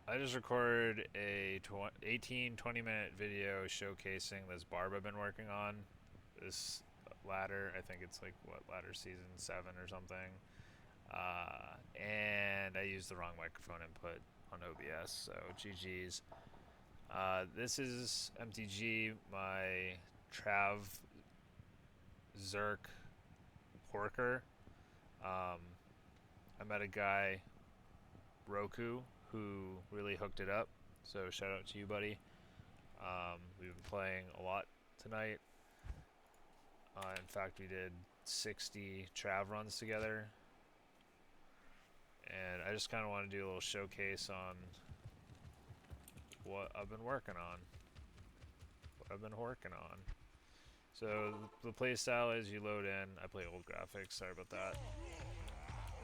I just recorded a 18-20 minute video showcasing this barb I've been working on. This ladder, I think it's like what, ladder season 7 or something. And I used the wrong microphone input on OBS, so GG's. This is MTG, my trav zerk horker. I met a guy, Roku, who really hooked it up. So shout out to you, buddy. We've been playing a lot tonight. In fact, we did 60 trav runs together. And I just kind of want to do a little showcase on what I've been working on. So the playstyle is you load in. I play old graphics, sorry about that.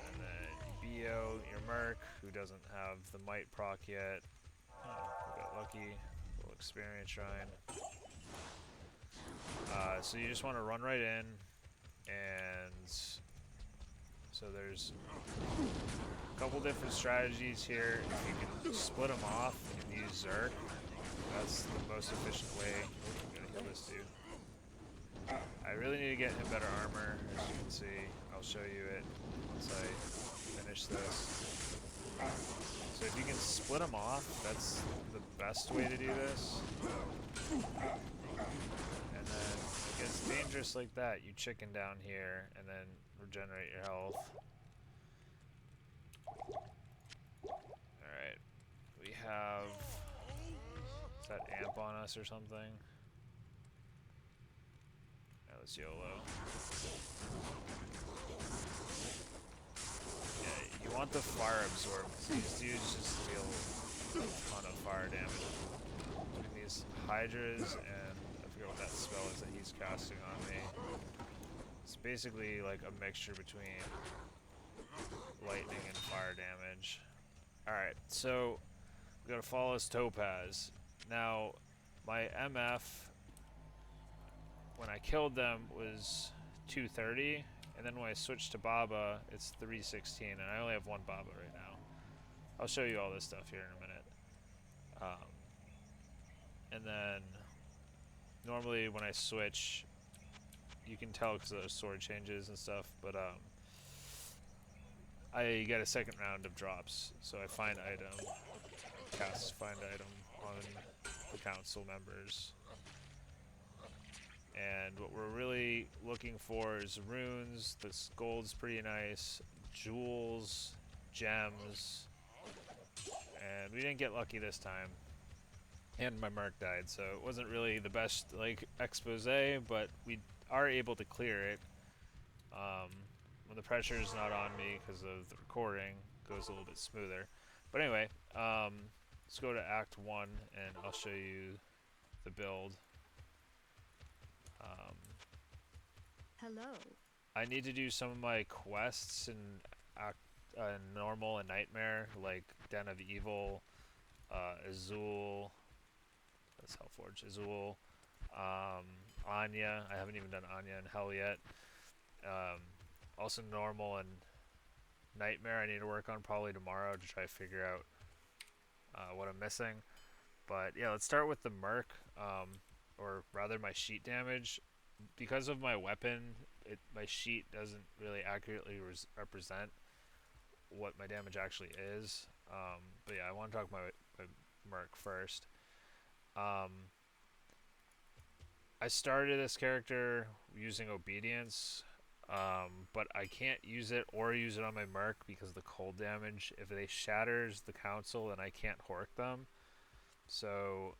And then you BO your Merc, who doesn't have the Might proc yet. Oh, we got lucky. A little experience shrine. So you just want to run right in, and so there's a couple different strategies here. If you can split them off and use Zerk, that's the most efficient way. I'm gonna kill this dude. I really need to get him better armor, as you can see. I'll show you it once I finish this. So if you can split them off, that's the best way to do this. And then it gets dangerous like that. You chicken down here and then regenerate your health. Alright. We have... Is that amp on us or something? Yeah, let's YOLO. Yeah, you want the fire absorb, because these dudes just deal a ton of fire damage. Doing these hydras, and I forget what that spell is that he's casting on me. It's basically like a mixture between lightning and fire damage. Alright, so we gotta follow this Topaz. Now, my MF, when I killed them, was 230, and then when I switched to Baba, it's 316, and I only have one Baba right now. I'll show you all this stuff here in a minute. And then, normally when I switch, you can tell because of the sword changes and stuff, but I get a second round of drops. So I find item, cast find item on the council members. And what we're really looking for is runes. This gold's pretty nice. Jewels, gems. And we didn't get lucky this time. And my Merc died, so it wasn't really the best like expose, but we are able to clear it. When the pressure is not on me because of the recording, it goes a little bit smoother. But anyway, let's go to Act 1 and I'll show you the build. Hello. I need to do some of my quests in Act Normal and Nightmare, like Den of Evil, Azul. That's Hellforge. Azul, Anya. I haven't even done Anya in Hell yet. Also Normal and Nightmare I need to work on probably tomorrow to try to figure out what I'm missing. But yeah, let's start with the Merc, or rather my sheet damage. Because of my weapon, my sheet doesn't really accurately represent what my damage actually is. But yeah, I want to talk about my Merc first. I started this character using Obedience, but I can't use it or use it on my Merc because of the cold damage. If they shatters the council, then I can't hork them. So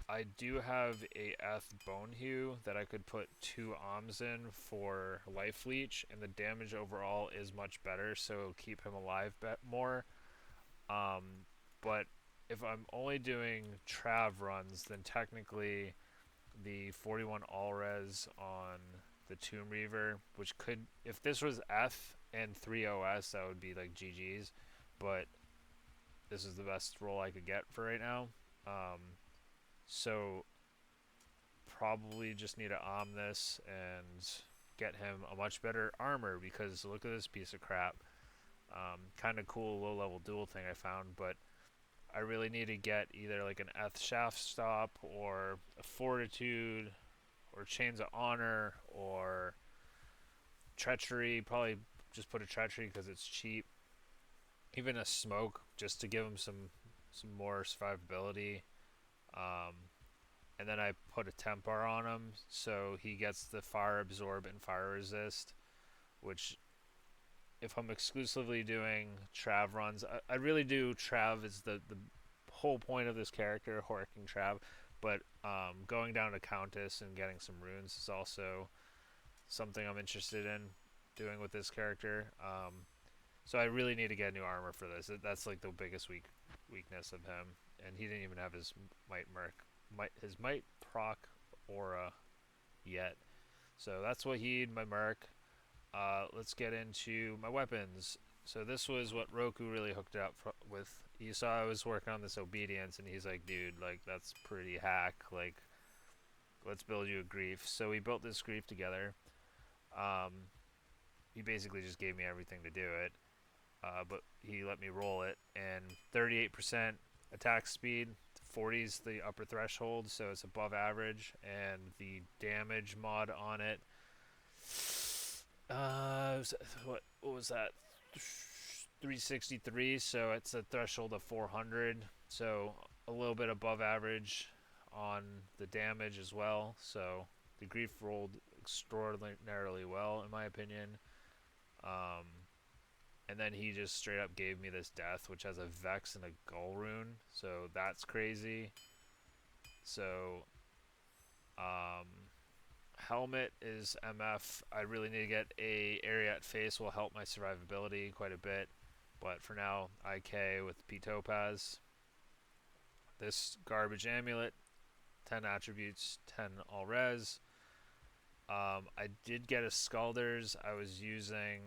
I do have a Eth Bone Hue that I could put 2 Oms in for Life Leech, and the damage overall is much better, so it'll keep him alive more. But if I'm only doing Trav runs, then technically the 41 all-res on the Tomb Reaver, which could, if this was F and 3 OS, that would be like GG's, but this is the best roll I could get for right now. So probably just need to this and get him a much better armor, because look at this piece of crap. Kind of cool low level duel thing I found, but I really need to get either like an Eth shaft stop or a fortitude or chains of honor or treachery. Probably just put a treachery because it's cheap. Even a smoke just to give him some more survivability. Um, and then I put a temper on him so he gets the fire absorb and fire resist, which if I'm exclusively doing trav runs, I really do trav is the whole point of this character, horking trav. But going down to Countess and getting some runes is also something I'm interested in doing with this character. So I really need to get new armor for this. That's like the biggest weakness of him, and he didn't even have his might his might proc aura yet. So that's what he my merc. Let's get into my weapons. So this was what Roku really hooked up with. You saw I was working on this obedience, and he's like, "Dude, like that's pretty hack. Like, let's build you a grief." So we built this grief together. Um, he basically just gave me everything to do it, but he let me roll it, and 38% attack speed. 40 is the upper threshold, so it's above average, and the damage mod on it what was that? 363. So it's a threshold of 400. So a little bit above average on the damage as well. So the grief rolled extraordinarily well, in my opinion. Um, and then he just straight up gave me this death, which has a Vex and a Gull rune. So that's crazy. So, um, helmet is MF. I really need to get a Ariat face will help my survivability quite a bit. But for now, IK with P Topaz. This garbage amulet, 10 attributes, 10 all res. I did get a Scalders. I was using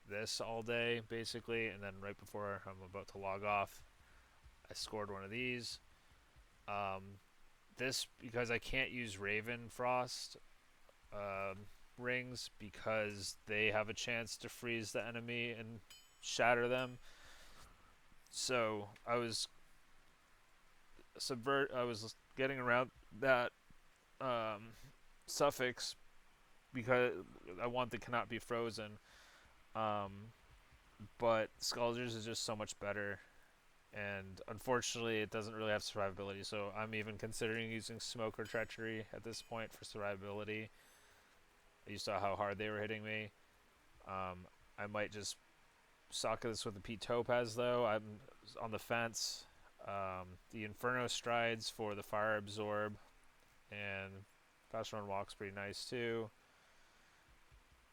this all day basically, and then right before I'm about to log off, I scored one of these. This because I can't use Raven Frost rings because they have a chance to freeze the enemy and shatter them. So I was getting around that um, suffix because I want the cannot be frozen. Um, but Scalders is just so much better, and unfortunately, it doesn't really have survivability. So I'm even considering using Smoke or Treachery at this point for survivability. You saw how hard they were hitting me. I might just sock this with the Pete Topaz though. I'm on the fence. The Inferno Strides for the Fire Absorb, and Fast Run Walk's pretty nice too.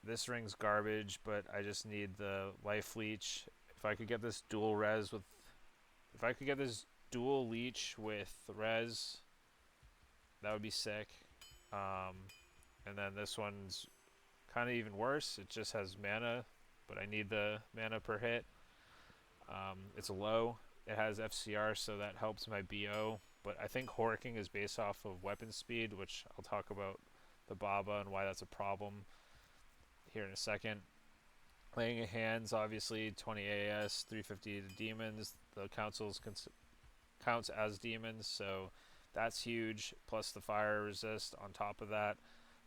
This ring's garbage, but I just need the Life Leech. If I could get this dual res with, if I could get this dual leech with res, that would be sick. And then this one's kind of even worse. It just has mana, but I need the mana per hit. It's low. It has FCR, so that helps my BO. But I think horking is based off of weapon speed, which I'll talk about the Baba and why that's a problem here in a second. Laying of Hands, obviously, 20 AS, 350 to demons. The councils counts as demons, so that's huge. Plus the fire resist on top of that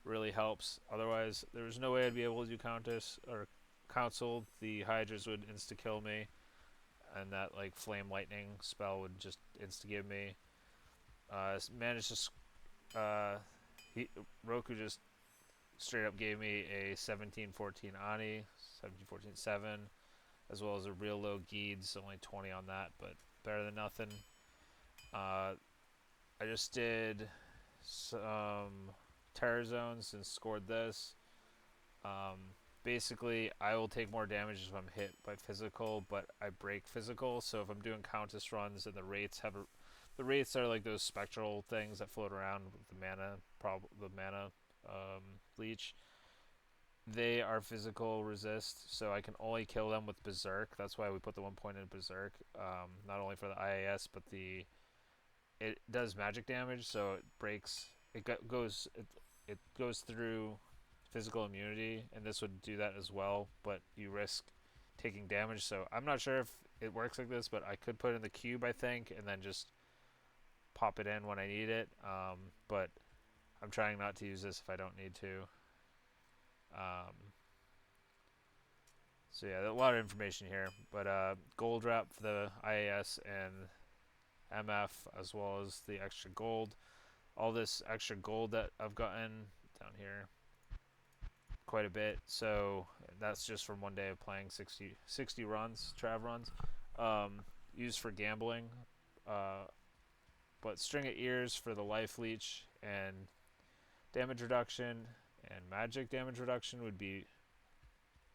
really helps. Otherwise, there was no way I'd be able to do Countess or Council. The Hydras would insta kill me, and that like Flame Lightning spell would just insta give me. Managed to Roku just straight up gave me a 1714 Ani, 1714-7, as well as a real low Geeds, only 20 on that, but better than nothing. I just did some Terror Zones and scored this. Basically, I will take more damage if I'm hit by physical, but I break physical, so if I'm doing Countess runs and the Wraiths have the Wraiths are like those spectral things that float around with the mana leech. They are physical resist, so I can only kill them with Berserk. That's why we put the 1 point in Berserk. Not only for the IAS, but it does magic damage, so it breaks. It goes through physical immunity, and this would do that as well. But you risk taking damage, so I'm not sure if it works like this, but I could put in the cube, I think, and then just pop it in when I need it. But I'm trying not to use this if I don't need to. So yeah, a lot of information here, but gold wrap for the IAS and MF, as well as the extra gold. All this extra gold that I've gotten down here, quite a bit. So that's just from one day of playing 60 runs, trav runs, used for gambling. Uh, but string of ears for the life leech and damage reduction and magic damage reduction would be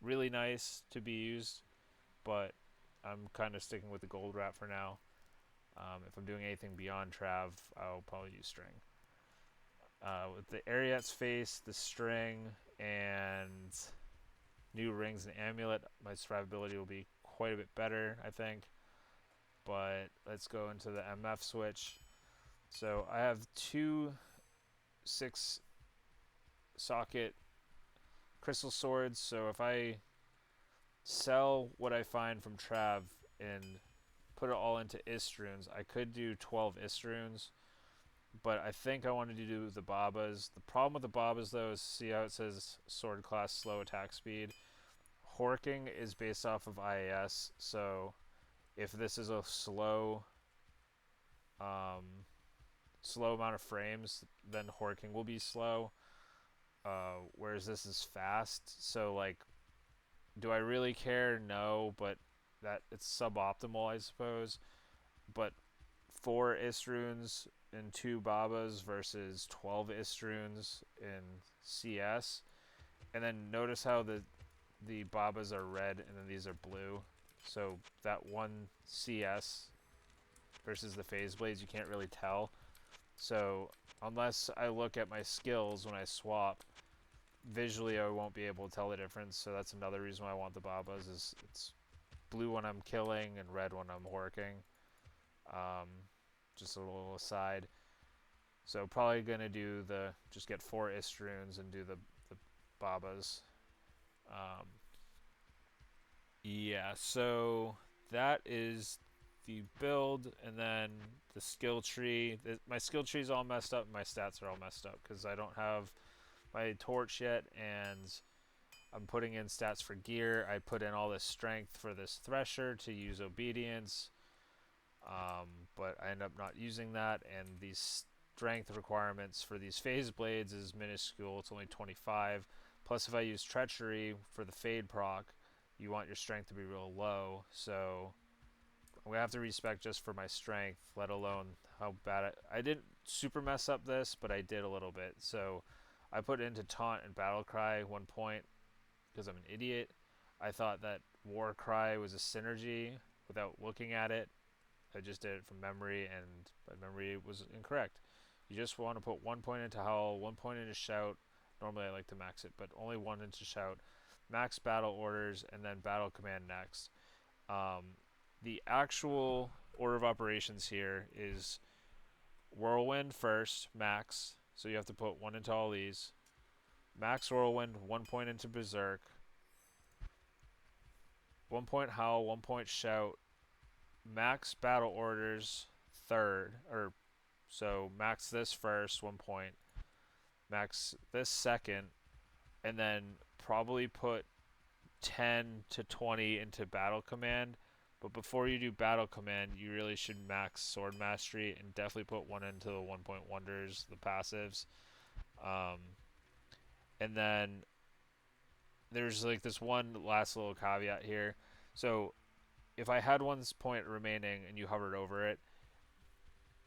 really nice to be used, but I'm kind of sticking with the gold wrap for now. If I'm doing anything beyond trav, I'll probably use string. With the Ariat's face, the string, and new rings and amulet, my survivability will be quite a bit better, I think. But let's go into the MF switch. So I have two 6 socket crystal swords. So if I sell what I find from Trav and put it all into Istroons, I could do 12 Istroons. But I think I wanted to do the Babas. The problem with the Babas, though, is see how it says sword class slow attack speed. Horking is based off of IAS, so if this is a um, slow amount of frames, then horking will be slow. Whereas this is fast, so like, do I really care? No, but that it's suboptimal, I suppose. But 4 Istroons and 2 Babas versus 12 Istroons in CS. And then notice how the Babas are red and then these are blue. So that one CS versus the phase blades, you can't really tell. So unless I look at my skills when I swap, visually I won't be able to tell the difference. So that's another reason why I want the Babas, is it's blue when I'm killing and red when I'm horking. Just a little aside. So probably gonna do just get 4 Istroons and do the Babas. Yeah, so that is the build, and then the skill tree. My skill tree is all messed up, and my stats are all messed up because I don't have my torch yet, and I'm putting in stats for gear. I put in all this strength for this thresher to use obedience, but I end up not using that, and these strength requirements for these phase blades is minuscule. It's only 25. Plus, if I use treachery for the fade proc, you want your strength to be real low, so I'm gonna have to respec just for my strength, let alone how bad I didn't super mess up this, but I did a little bit. So I put into taunt and battle cry 1 point because I'm an idiot. I thought that war cry was a synergy without looking at it. I just did it from memory, and my memory was incorrect. You just want to put 1 point into howl, 1 point into shout. Normally I like to max it, but only 1 into shout. Max battle orders, and then battle command next. The actual order of operations here is whirlwind first, max. So you have to put 1 into all these. Max whirlwind, 1 point into berserk. 1 point howl, 1 point shout. Max battle orders third, or so max this first, 1 point. Max this second, and then probably put 10 to 20 into battle command. But before you do battle command, you really should max sword mastery and definitely put 1 into the 1 point wonders, the passives. And then there's like this one last little caveat here. So if I had 1 point remaining and you hovered over it,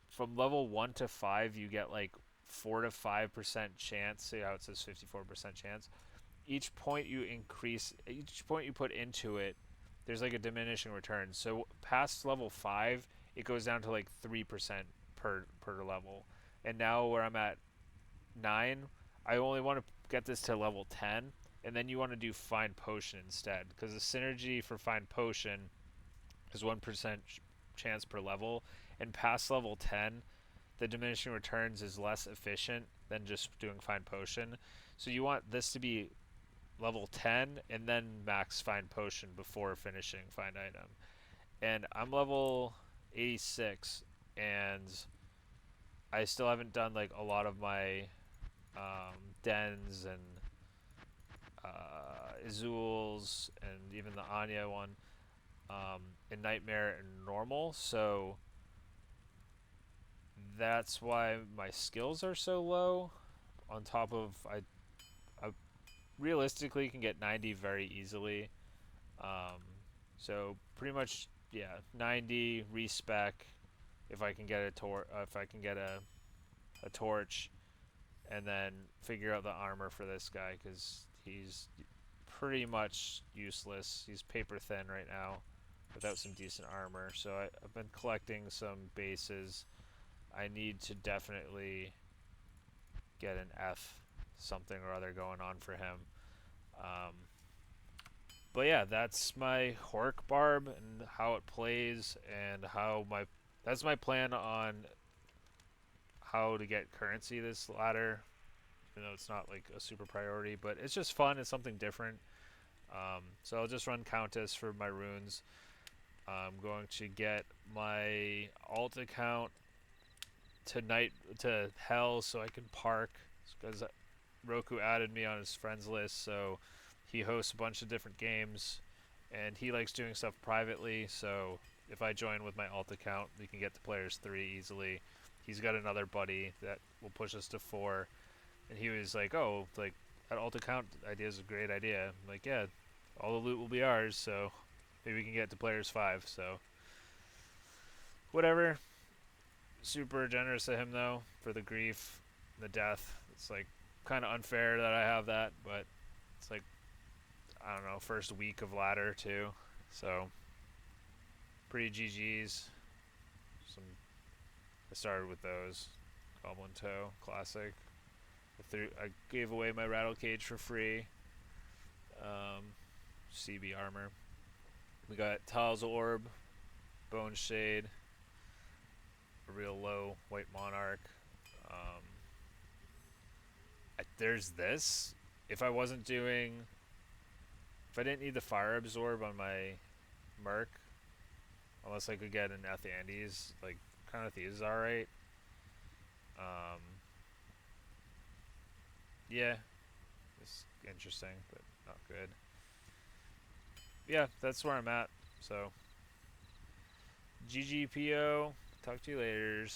from level 1 to 5 you get like 4 to 5% chance. See how it says 54% chance. Each point you put into it, there's like a diminishing return. So past level 5, it goes down to like 3% per level. And now where I'm at 9, I only want to get this to level 10, and then you want to do Find Potion instead, because the synergy for Find Potion is 1% chance per level, and past level 10, the diminishing returns is less efficient than just doing Find Potion. So you want this to be level 10 and then max Find Potion before finishing Find Item. and I'm level 86, and I still haven't done like a lot of my dens and Azuls and even the Anya one in Nightmare and Normal. So that's why my skills are so low. On top of I realistically can get 90 very easily. Um, so pretty much yeah, 90 respec if I can get if I can get a torch, and then figure out the armor for this guy because he's pretty much useless. He's paper thin right now without some decent armor. So I've been collecting some bases. I need to definitely get an F something or other going on for him. Um, but yeah, that's my Hork Barb and how it plays and how my that's my plan on how to get currency this ladder. Even though it's not like a super priority, but it's just fun. It's something different. So I'll just run Countess for my runes. I'm going to get my alt account to hell so I can park because Roku added me on his friends list, so he hosts a bunch of different games, and he likes doing stuff privately. So if I join with my alt account, we can get to players 3 easily. He's got another buddy that will push us to 4, and he was like, "Oh, like that alt account idea is a great idea." I'm like, "Yeah, all the loot will be ours, so maybe we can get to players 5." So whatever. Super generous of him though for the grief, the death. It's like kind of unfair that I have that, but it's like I don't know, first week of ladder too, so pretty GGs. Some I started with those Goblin Toe classic. I gave away my Rattle Cage for free. CB armor. We got Tal's Orb, Bone Shade, a real low White Monarch. Um, there's this. If I wasn't doing, if I didn't need the Fire Absorb on my Merc, unless I could get an Athandes, like kind of Thieves is alright. Um, yeah, it's interesting, but not good. Yeah, that's where I'm at. So, GGPO. Talk to you later.